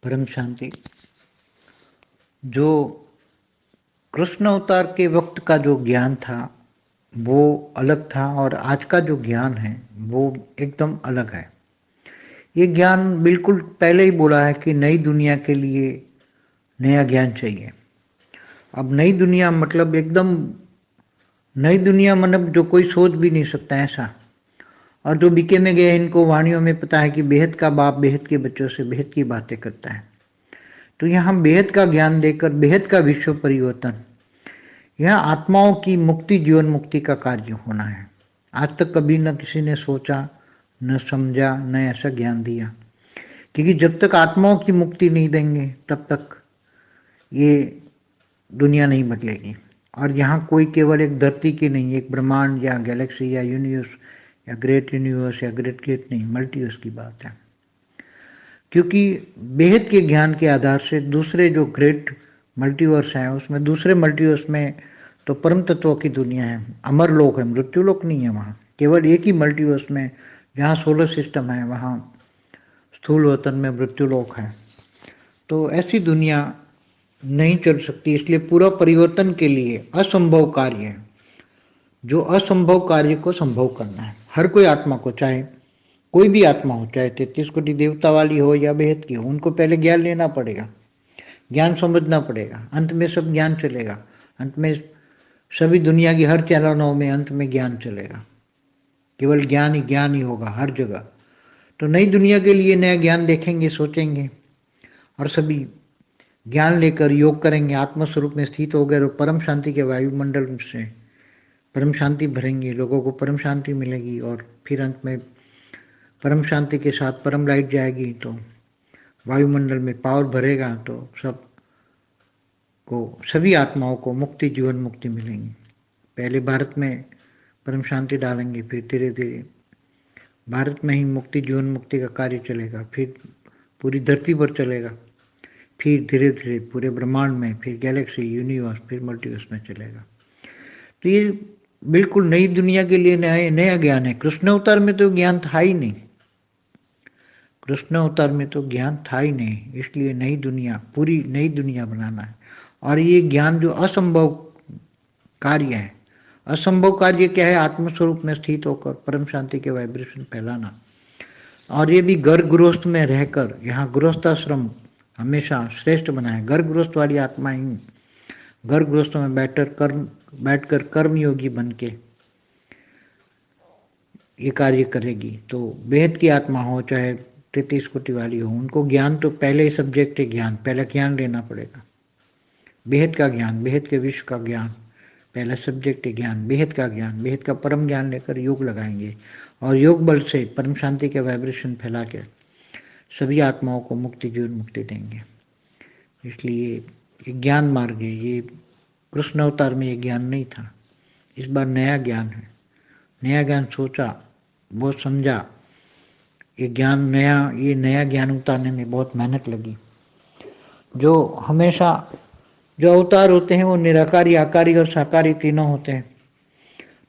परम शांति। जो कृष्ण अवतार के वक्त का जो ज्ञान था वो अलग था और आज का जो ज्ञान है वो एकदम अलग है। ये ज्ञान बिल्कुल पहले ही बोला है कि नई दुनिया के लिए नया ज्ञान चाहिए। अब नई दुनिया मतलब एकदम नई दुनिया मतलब जो कोई सोच भी नहीं सकता ऐसा। और जो बीके में गए इनको वाणियों में पता है कि बेहद का बाप बेहद के बच्चों से बेहद की बातें करता है। तो यहाँ बेहद का ज्ञान देकर बेहद का विश्व परिवर्तन, यह आत्माओं की मुक्ति, जीवन मुक्ति का कार्य होना है। आज तक कभी न किसी ने सोचा, न समझा, न ऐसा ज्ञान दिया, क्योंकि जब तक आत्माओं की मुक्ति नहीं देंगे तब तक ये दुनिया नहीं बदलेगी। और यहाँ कोई केवल एक धरती की नहीं, एक ब्रह्मांड या गैलेक्सी या यूनिवर्स या ग्रेट यूनिवर्स या ग्रेट ग्रेट नहीं, मल्टीवर्स की बात है। क्योंकि बेहद के ज्ञान के आधार से दूसरे जो ग्रेट मल्टीवर्स हैं उसमें, दूसरे मल्टीवर्स में तो परम तत्वों की दुनिया है, अमर लोक है, मृत्यु लोक नहीं है। वहाँ केवल एक ही मल्टीवर्स में जहाँ सोलर सिस्टम है वहाँ स्थूल वतन में मृत्यु लोक है। तो ऐसी दुनिया नहीं चल सकती, इसलिए पूरा परिवर्तन के लिए असंभव कार्य है। जो असंभव कार्य को संभव करना है हर कोई आत्मा को, चाहे कोई भी आत्मा हो, चाहे 33 कोटि देवता वाली हो या बेहद की हो, उनको पहले ज्ञान लेना पड़ेगा, ज्ञान समझना पड़ेगा, अंत में सब ज्ञान चलेगा। अंत में सभी दुनिया की हर चैनलों में अंत में ज्ञान चलेगा, केवल ज्ञान ही होगा हर जगह। तो नई दुनिया के लिए नया ज्ञान देखेंगे, सोचेंगे और सभी ज्ञान लेकर योग करेंगे, आत्मस्वरूप में स्थित हो गए और परम शांति के वायुमंडल से परम शांति भरेंगे, लोगों को परम शांति मिलेगी और फिर अंत में परम शांति के साथ परम लाइट जाएगी तो वायुमंडल में पावर भरेगा, तो सभी आत्माओं को मुक्ति, जीवन मुक्ति मिलेंगी। पहले भारत में परम शांति डालेंगे, फिर धीरे धीरे भारत में ही मुक्ति, जीवन मुक्ति का कार्य चलेगा, फिर पूरी धरती पर चलेगा, फिर धीरे धीरे पूरे ब्रह्मांड में, फिर गैलेक्सी, यूनिवर्स, फिर मल्टीवर्स में चलेगा। तो ये बिल्कुल नई दुनिया के लिए नया ज्ञान है। कृष्ण अवतार में तो ज्ञान था ही नहीं, कृष्ण अवतार में तो ज्ञान था ही नहीं, इसलिए नई दुनिया, पूरी नई दुनिया बनाना है। और ये ज्ञान जो असंभव कार्य है, असंभव कार्य क्या है? आत्मस्वरूप में स्थित होकर परम शांति के वाइब्रेशन फैलाना। और ये भी गर्भ गृहस्थ में रहकर, यहाँ गृहस्थाश्रम हमेशा श्रेष्ठ बना है। गर्भ गृहस्थ वाली आत्मा ही गर्भ गृहस्थ में बैठकर कर्मयोगी बन के ये कार्य करेगी। तो बेहद की आत्मा हो चाहे 33 कोटि वाली हो, उनको ज्ञान तो पहले ही सब्जेक्ट है, ज्ञान पहले ज्ञान लेना पड़ेगा। बेहद का ज्ञान, बेहद के विश्व का ज्ञान पहला सब्जेक्ट है, ज्ञान बेहद का ज्ञान, बेहद का परम ज्ञान लेकर योग लगाएंगे और योग बल से परम शांति के वाइब्रेशन फैला के सभी आत्माओं को मुक्ति, जीवन मुक्ति देंगे। इसलिए ये ज्ञान मार्ग है। ये कृष्ण अवतार में ये ज्ञान नहीं था, इस बार नया ज्ञान है। नया ज्ञान सोचा, वो समझा, ये नया ज्ञान उतारने में बहुत मेहनत लगी। जो हमेशा जो अवतार होते हैं वो निराकारी, आकारी और साकारी तीनों होते हैं।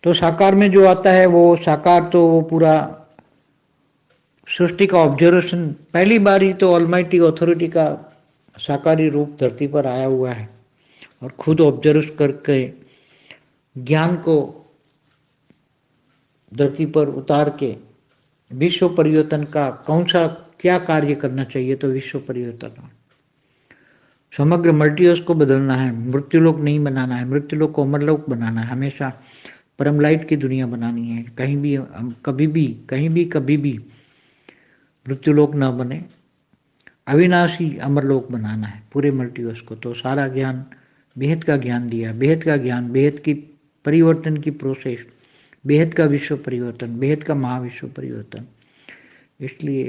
तो साकार में जो आता है वो साकार, तो वो पूरा सृष्टि का ऑब्जर्वेशन, पहली बार ही तो ऑलमाइटी अथॉरिटी का साकारी रूप धरती पर आया हुआ है और खुद ऑब्जर्व करके ज्ञान को धरती पर उतार के विश्व परिवर्तन का कौन सा क्या कार्य करना चाहिए, तो विश्व परिवर्तन, समग्र मल्टीवर्स को बदलना है, मृत्युलोक नहीं बनाना है, मृत्युलोक को अमरलोक बनाना है, हमेशा परम लाइट की दुनिया बनानी है। कहीं भी कभी भी मृत्युलोक ना बने, अविनाशी अमरलोक बनाना है पूरे मल्टीवर्स को। तो सारा ज्ञान, बेहद का ज्ञान दिया, बेहद का ज्ञान, बेहद की परिवर्तन की प्रोसेस, बेहद का विश्व परिवर्तन, बेहद का महाविश्व परिवर्तन। इसलिए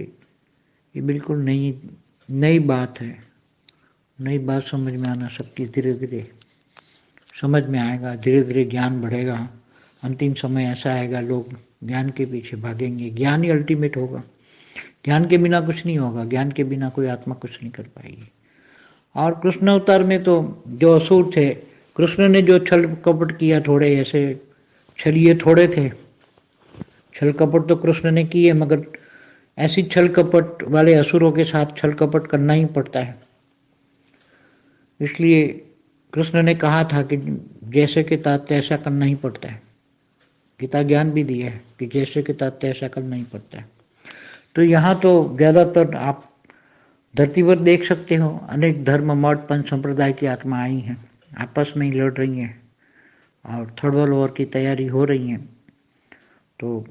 ये बिल्कुल नई बात है। नई बात समझ में आना सबकी धीरे धीरे समझ में आएगा, धीरे धीरे ज्ञान बढ़ेगा। अंतिम समय ऐसा आएगा लोग ज्ञान के पीछे भागेंगे। ज्ञान ही अल्टीमेट होगा, ज्ञान के बिना कुछ नहीं होगा, ज्ञान के बिना कोई आत्मा कुछ नहीं कर पाएगी। और कृष्ण अवतार में तो जो असुर थे, कृष्ण ने जो छल कपट किया, थोड़े ऐसे छलिए थोड़े थे, छल कपट तो कृष्ण ने किए, मगर ऐसी छल कपट वाले असुरों के साथ छल कपट करना ही पड़ता है। इसलिए कृष्ण ने कहा था कि जैसे के तात ऐसा करना ही पड़ता है। गीता ज्ञान भी दिया है कि जैसे के तात ऐसा करना ही पड़ता है। तो यहाँ तो ज़्यादातर आप धरती पर देख सकते हो, अनेक धर्म मठ पंच संप्रदाय की आत्मा आई हैं, आपस में ही लड़ रही हैं और थर्ड वर्ल्ड वॉर की तैयारी हो रही है। तो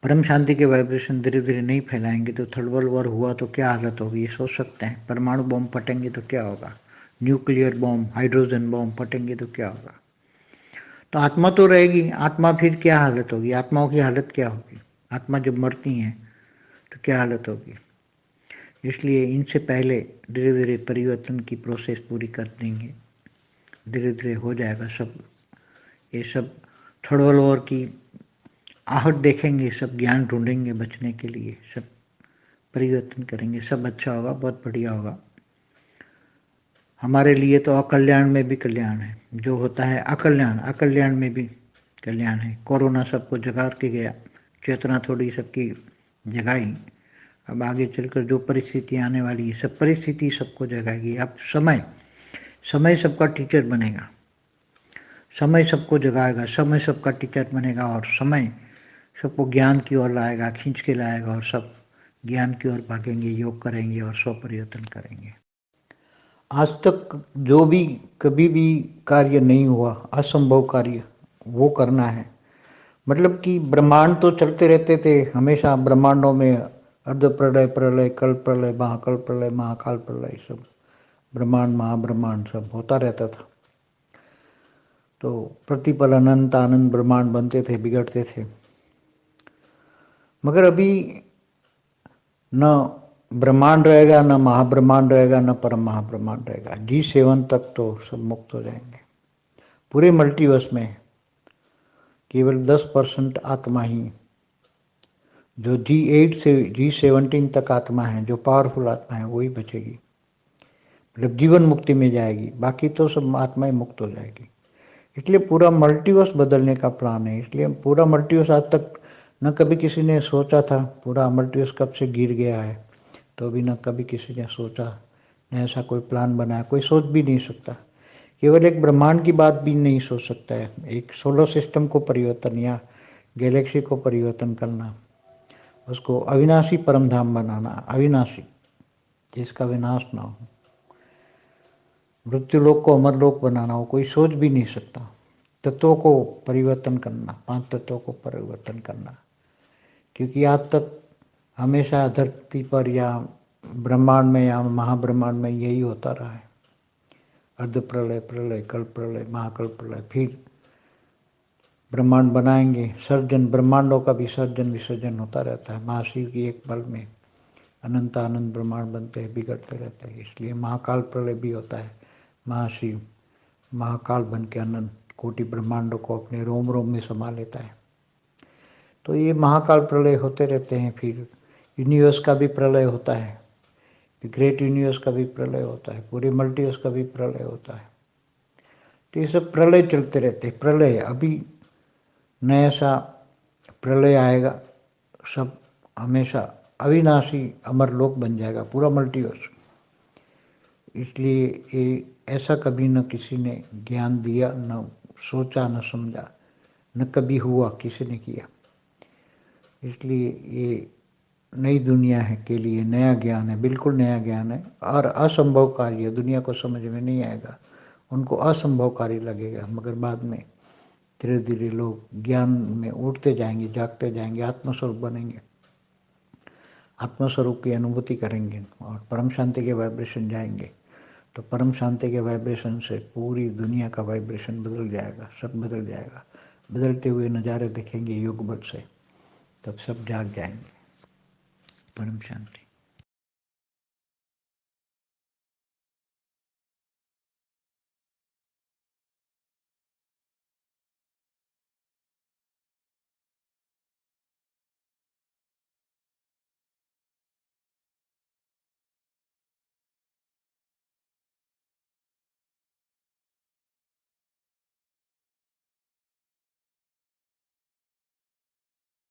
परम शांति के वाइब्रेशन धीरे धीरे नहीं फैलाएंगे तो थर्ड वर्ल्ड वॉर हुआ तो क्या हालत होगी, ये सोच सकते हैं। परमाणु बम फटेंगे तो क्या होगा, न्यूक्लियर बम, हाइड्रोजन बम फटेंगे तो क्या होगा। तो आत्मा तो रहेगी, आत्मा फिर क्या हालत होगी, आत्माओं की हालत क्या होगी, आत्मा जब मरती हैं तो क्या हालत होगी। इसलिए इनसे पहले धीरे धीरे परिवर्तन की प्रोसेस पूरी कर देंगे, धीरे धीरे हो जाएगा सब। ये सब थर्ड वर्ल्ड वॉर की आहट देखेंगे, सब ज्ञान ढूंढेंगे बचने के लिए, सब परिवर्तन करेंगे, सब अच्छा होगा, बहुत बढ़िया होगा। हमारे लिए तो अकल्याण में भी कल्याण है, जो होता है अकल्याण, अकल्याण में भी कल्याण है। कोरोना सबको जगा के गया, चेतना थोड़ी सबकी जगाई। अब आगे चलकर जो परिस्थिति आने वाली है, सब परिस्थिति सबको जगाएगी। अब समय समय सबका टीचर बनेगा, समय सबको जगाएगा, समय सबका टीचर बनेगा और समय सबको ज्ञान की ओर लाएगा, खींच के लाएगा और सब ज्ञान की ओर भागेंगे, योग करेंगे और स्व परिवर्तन करेंगे। आज तक जो भी कभी भी कार्य नहीं हुआ, असंभव कार्य वो करना है। मतलब कि ब्रह्मांड तो चलते रहते थे हमेशा, ब्रह्मांडों में अर्ध प्रलय, प्रलय, कल्प प्रलय, महाकल्प प्रलय, महाकाल प्रलय, सब ब्रह्मांड महाब्रह्मांड सब होता रहता था। तो प्रतिपल अनंत आनंद ब्रह्मांड बनते थे, बिगड़ते थे। मगर अभी न ब्रह्मांड रहेगा, न महाब्रह्मांड रहेगा, न परम महाब्रह्मांड रहेगा। G7 तक तो सब मुक्त हो जाएंगे। पूरे मल्टीवर्स में केवल 10% आत्मा ही, जो G8 से G17 तक आत्मा है, जो पावरफुल आत्मा है, वही बचेगी, मतलब जीवन मुक्ति में जाएगी। बाकी तो सब आत्माएं मुक्त हो जाएगी। इसलिए पूरा मल्टीवर्स बदलने का प्लान है। इसलिए पूरा मल्टीवर्स आज तक न कभी किसी ने सोचा था, पूरा मल्टीवर्स कब से गिर गया है, तो अभी न कभी किसी ने सोचा, न ऐसा कोई प्लान बनाया, कोई सोच भी नहीं सकता। केवल एक ब्रह्मांड की बात भी नहीं सोच सकता है, एक सोलर सिस्टम को परिवर्तन या गैलेक्सी को परिवर्तन करना, उसको अविनाशी परम धाम बनाना, अविनाशी जिसका विनाश ना हो, मृत्यु लोक को अमर लोक बनाना, वो कोई सोच भी नहीं सकता। तत्वों को परिवर्तन करना, 5 तत्वों को परिवर्तन करना, क्योंकि आज तक हमेशा धरती पर या ब्रह्मांड में या महाब्रह्मांड में यही होता रहा है। अर्ध प्रलय, प्रलय, कल्प प्रलय, महाकल्प प्रलय, फिर ब्रह्मांड बनाएंगे, सर्जन, ब्रह्मांडों का भी सर्जन विसर्जन होता रहता है। महाशिव की एक पल में अनंत आनंद ब्रह्मांड बनते हैं, बिगड़ते रहते हैं। इसलिए महाकाल प्रलय भी होता है। महाशिव महाकाल बन के अनंत कोटि ब्रह्मांडों को अपने रोम रोम में समा लेता है। तो ये महाकाल प्रलय होते रहते हैं। फिर यूनिवर्स का भी प्रलय होता है, फिर ग्रेट यूनिवर्स का भी प्रलय होता है, पूरे मल्टीवर्स का भी प्रलय होता है। तो ये सब प्रलय चलते रहते हैं। प्रलय अभी नया सा प्रलय आएगा, सब हमेशा अविनाशी अमर लोक बन जाएगा पूरा मल्टीवर्स। इसलिए ये ऐसा कभी न किसी ने ज्ञान दिया, न सोचा, न समझा, न कभी हुआ किसी ने किया। इसलिए ये नई दुनिया है के लिए नया ज्ञान है, बिल्कुल नया ज्ञान है। और असंभव कार्य दुनिया को समझ में नहीं आएगा, उनको असंभव कार्य लगेगा, मगर बाद में धीरे धीरे लोग ज्ञान में उठते जाएंगे, जागते जाएंगे, आत्मस्वरूप बनेंगे, आत्मस्वरूप की अनुभूति करेंगे और परम शांति के वाइब्रेशन जाएंगे। तो परम शांति के वाइब्रेशन से पूरी दुनिया का वाइब्रेशन बदल जाएगा, सब बदल जाएगा। बदलते हुए नज़ारे देखेंगे योग बल से, तब सब जाग जाएंगे। परम शांति।